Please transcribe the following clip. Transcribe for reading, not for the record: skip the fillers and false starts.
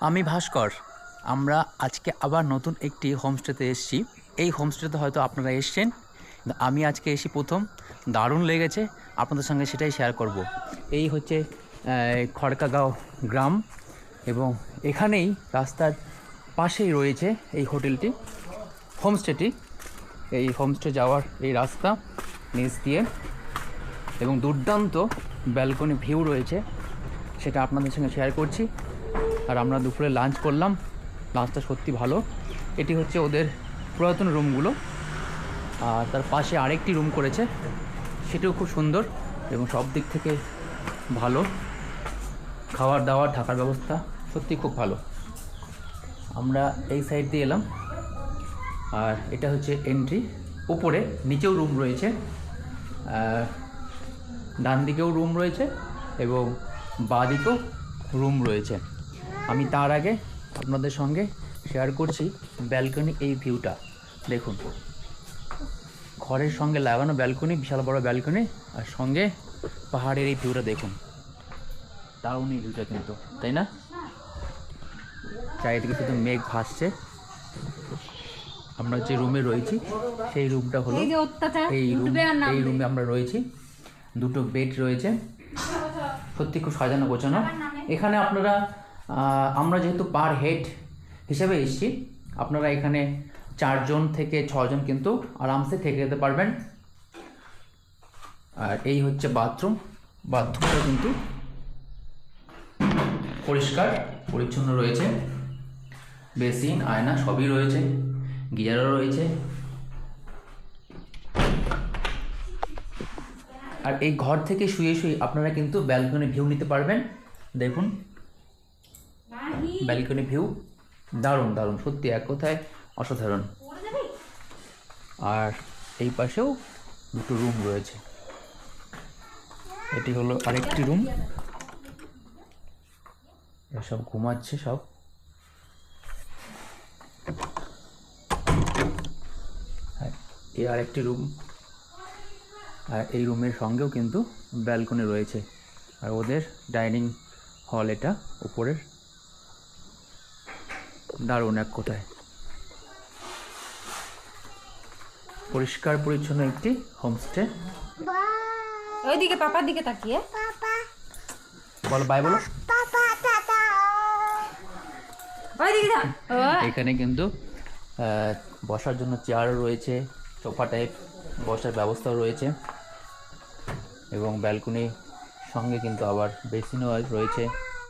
আমি ভাস্কর। আমরা আজকে আবার নতুন একটি হোমস্টেতে এসেছি। এই হোমস্টেতে হয়তো আপনারা এসছেন, কিন্তু আমি আজকে এসে প্রথম। দারুণ লেগেছে, আপনাদের সঙ্গে সেটাই শেয়ার করব। এই হচ্ছে খড়কাগাঁও গ্রাম, এবং এখানেই রাস্তার পাশেই রয়েছে এই হোটেলটি, হোমস্টেটি। এই হোমস্টে যাওয়ার এই রাস্তা নিচ দিয়ে, এবং দুর্দান্ত ব্যালকনি ভিউ রয়েছে, সেটা আপনাদের সঙ্গে শেয়ার করছি। আর আমরা দুপুরে লাঞ্চ করলাম, লাঞ্চটা সত্যি ভালো। এটি হচ্ছে ওদের পুরাতন রুমগুলো, আর তার পাশে আরেকটি রুম করেছে, সেটাও খুব সুন্দর এবং সব দিক থেকে ভালো। খাবার দাবার থাকার ব্যবস্থা সত্যি খুব ভালো। আমরা এই সাইড দিয়ে এলাম, আর এটা হচ্ছে এন্ট্রি। উপরে নিচেও রুম রয়েছে, ডান দিকেও রুম রয়েছে এবং বাঁ দিকেও রুম রয়েছে। আমি তার আগে আপনাদের সঙ্গে শেয়ার করছি ব্যালকনি এই ভিউটা। দেখুন, ঘরের সঙ্গে লাগানো ব্যালকনি, বিশাল বড় ব্যালকনি, আর সঙ্গে পাহাড়ের এই ভিউটা দেখুন। দারুণ এই ভিউটা কিন্তু, তাই না? চারিদিকে শুধু মেঘ ভাসছে। আমরা যে রুমে রয়েছি সেই রুমটা হলো এই রুমে আমরা রয়েছি। দুটো বেড রয়েছে, সত্যি খুব সাজানো গোছানো। এখানে আপনারা আমরা যেহেতু পার হেড হিসাবে এসেছি, আপনারা এখানে 4 জন থেকে 6 জন কিন্তু আরামসে থেকে যেতে পারবেন। আর এই হচ্ছে বাথরুম। বাথরুমটা কিন্তু পরিষ্কার পরিচ্ছন্ন রয়েছে, বেসিন আয়না সবই রয়েছে, গিজারও রয়েছে। আর এই ঘর থেকে শুয়ে শুয়ে আপনারা কিন্তু ব্যালকনি ভিউ নিতে পারবেন। দেখুন ব্যালকনি ভিউ দারুণ দারুণ, সত্যি এক কথায় অসাধারণ। আর এই পাশেও দুটো রুম রয়েছে। এটি হলো আরেকটি রুম, এসব ঘুমাচ্ছে সব। এই আরেকটি রুম, আর এই রুমের সঙ্গেও কিন্তু ব্যালকনি রয়েছে। আর ওদের ডাইনিং হল এটা উপরের, দারুণ এক কথায়। পরিষ্কার পরিচ্ছন্ন একটি হোমস্টে। ওইদিকে পাপার দিকে তাকিয়ে বলো বাই, বলো। এখানে কিন্তু বসার জন্য চেয়ারও রয়েছে, সোফা টাইপ বসার ব্যবস্থাও রয়েছে, এবং ব্যালকনির সঙ্গে কিন্তু আবার বেসিনও রয়েছে।